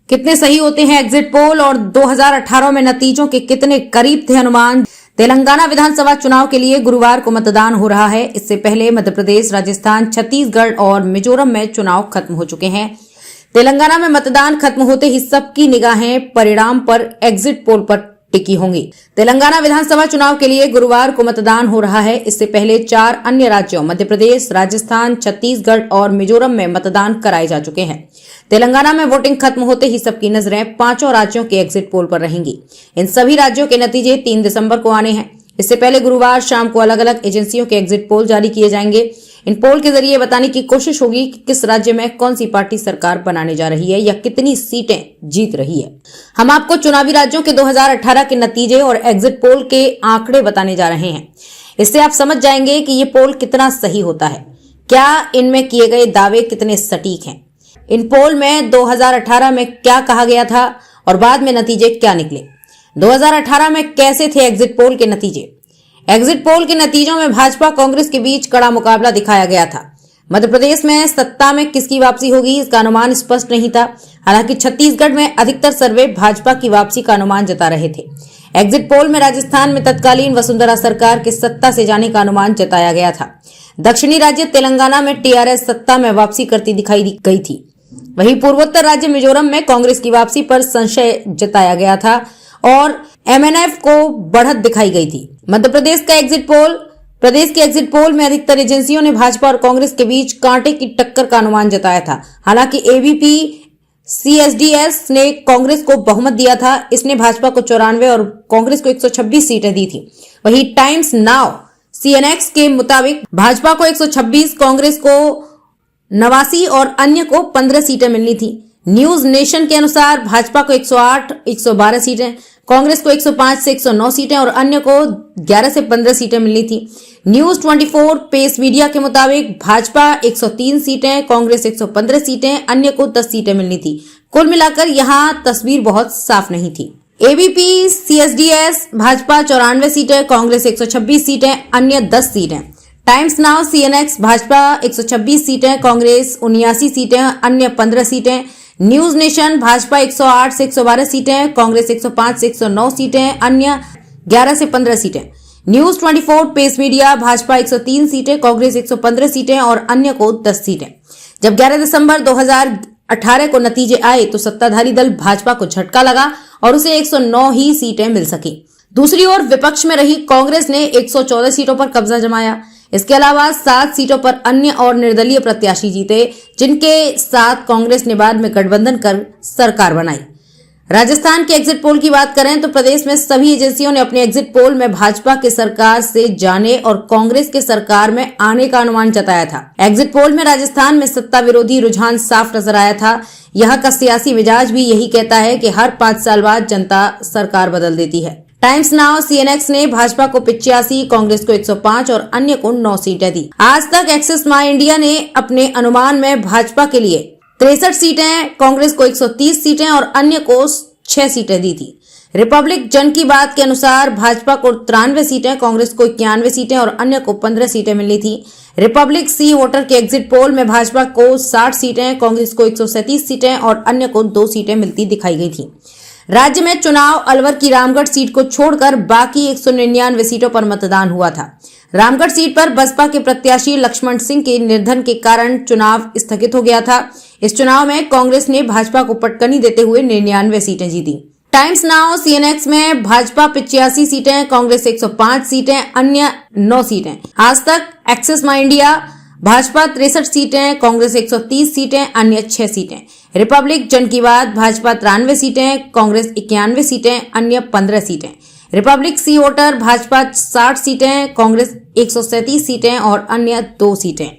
कितने सही होते हैं एग्जिट पोल और 2018 में नतीजों के कितने करीब थे अनुमान। तेलंगाना विधानसभा चुनाव के लिए गुरुवार को मतदान हो रहा है। इससे पहले मध्य प्रदेश, राजस्थान, छत्तीसगढ़ और मिजोरम में चुनाव खत्म हो चुके हैं। तेलंगाना में मतदान खत्म होते ही सबकी निगाहें परिणाम पर, एग्जिट पोल पर टिकी होंगी। तेलंगाना विधानसभा चुनाव के लिए गुरुवार को मतदान हो रहा है। इससे पहले 4 अन्य राज्यों मध्य प्रदेश, राजस्थान, छत्तीसगढ़ और मिजोरम में मतदान कराए जा चुके हैं। तेलंगाना में वोटिंग खत्म होते ही सबकी नजरें 5 राज्यों के एग्जिट पोल पर रहेंगी। इन सभी राज्यों के नतीजे 3 दिसंबर को आने हैं। इससे पहले गुरुवार शाम को अलग अलग एजेंसियों के एग्जिट पोल जारी किए जाएंगे। इन पोल के जरिए बताने की कोशिश होगी कि किस राज्य में कौन सी पार्टी सरकार बनाने जा रही है या कितनी सीटें जीत रही है। हम आपको चुनावी राज्यों के 2018 के नतीजे और एग्जिट पोल के आंकड़े बताने जा रहे हैं। इससे आप समझ जाएंगे कि ये पोल कितना सही होता है, क्या इनमें किए गए दावे कितने सटीक हैं। इन पोल में 2018 में क्या कहा गया था और बाद में नतीजे क्या निकले। 2018 में कैसे थे एग्जिट पोल के नतीजे। एग्जिट पोल के नतीजों में भाजपा कांग्रेस के बीच कड़ा मुकाबला दिखाया गया था। मध्य प्रदेश में सत्ता में किसकी वापसी होगी इसका अनुमान स्पष्ट नहीं था। हालांकि छत्तीसगढ़ में अधिकतर सर्वे भाजपा की वापसी का अनुमान जता रहे थे। एग्जिट पोल में राजस्थान में तत्कालीन वसुंधरा सरकार के सत्ता से जाने का अनुमान जताया गया था। दक्षिणी राज्य तेलंगाना में टीआरएस सत्ता में वापसी करती दिखाई गई थी। वहीं पूर्वोत्तर राज्य मिजोरम में कांग्रेस की वापसी पर संशय जताया गया था और एमएनएफ को बढ़त दिखाई गई थी। मध्य प्रदेश के एग्जिट पोल में अधिकतर एजेंसियों ने भाजपा और कांग्रेस के बीच कांटे की टक्कर का अनुमान जताया था। हालांकि एबीपी सीएसडीएस ने कांग्रेस को बहुमत दिया था। इसने भाजपा को 94 और कांग्रेस को 126 सीटें दी थी। वहीं टाइम्स नाउ सीएनएक्स के मुताबिक भाजपा को 126, कांग्रेस को 89 और अन्य को 15 सीटें मिलनी थी। न्यूज नेशन के अनुसार भाजपा को 108, 112 सीटें, कांग्रेस को 105 से 109 सीटें और अन्य को 11 से 15 सीटें मिलनी थी। न्यूज 24 पेस मीडिया के मुताबिक भाजपा 103 सीटें, कांग्रेस 115 सीटें, अन्य को 10 सीटें मिलनी थी। कुल मिलाकर यहां तस्वीर बहुत साफ नहीं थी। एबीपी सीएसडीएस भाजपा 94 सीटें, कांग्रेस 126 सीटें, अन्य 10 सीटें। टाइम्स नाउ सीएनएक्स भाजपा 126 सीटें, कांग्रेस 79 सीटें, अन्य 15 सीटें। न्यूज नेशन भाजपा 108 से 112 सीटें, कांग्रेस 105 से 109 सीटें, अन्य 11 से 15 सीटें। न्यूज 24 पेस मीडिया भाजपा 103 सीटें, कांग्रेस 115 सीटें और अन्य को 10 सीटें। जब 11 दिसंबर 2018 को नतीजे आए तो सत्ताधारी दल भाजपा को झटका लगा और उसे 109 ही सीटें मिल सकी। दूसरी ओर विपक्ष में रही कांग्रेस ने 114 सीटों पर कब्जा जमाया। इसके अलावा 7 सीटों पर अन्य और निर्दलीय प्रत्याशी जीते, जिनके साथ कांग्रेस ने बाद में गठबंधन कर सरकार बनाई। राजस्थान के एग्जिट पोल की बात करें तो प्रदेश में सभी एजेंसियों ने अपने एग्जिट पोल में भाजपा के सरकार से जाने और कांग्रेस के सरकार में आने का अनुमान जताया था। एग्जिट पोल में राजस्थान में सत्ता विरोधी रुझान साफ नजर आया था। यहाँ का सियासी मिजाज भी यही कहता है कि हर 5 साल बाद जनता सरकार बदल देती है। टाइम्स नाउ सीएनएक्स ने भाजपा को 85, कांग्रेस को 105 और अन्य को 9 सीटें दी। आज तक एक्सिस माई इंडिया ने अपने अनुमान में भाजपा के लिए 63 सीटें, कांग्रेस को 130 सीटें और अन्य को 6 सीटें दी थी। रिपब्लिक जन की बात के अनुसार भाजपा को 93 सीटें, कांग्रेस को 91 सीटें और अन्य को 15 सीटें मिलनी थी। रिपब्लिक सी वोटर के एग्जिट पोल में भाजपा को 60 सीटें, कांग्रेस को 137 सीटें और अन्य को 2 सीटें मिलती दिखाई गई थी। राज्य में चुनाव अलवर की रामगढ़ सीट को छोड़कर बाकी 199 सीटों पर मतदान हुआ था। रामगढ़ सीट पर बसपा के प्रत्याशी लक्ष्मण सिंह के निधन के कारण चुनाव स्थगित हो गया था। इस चुनाव में कांग्रेस ने भाजपा को पटकनी देते हुए 99 सीटें जीती। टाइम्स नाउ सीएनएक्स में भाजपा 85 सीटें, कांग्रेस 105 सीटें, अन्य 9 सीटें। आज तक एक्सिस माई इंडिया भाजपा 63 सीटें, कांग्रेस 130 सीटें, अन्य 6 सीटें। रिपब्लिक जन की बात भाजपा 93 सीटें, कांग्रेस 91 सीटें, अन्य 15 सीटें। रिपब्लिक सी वोटर भाजपा 60 सीटें, कांग्रेस 137 सीटें और अन्य 2 सीटें।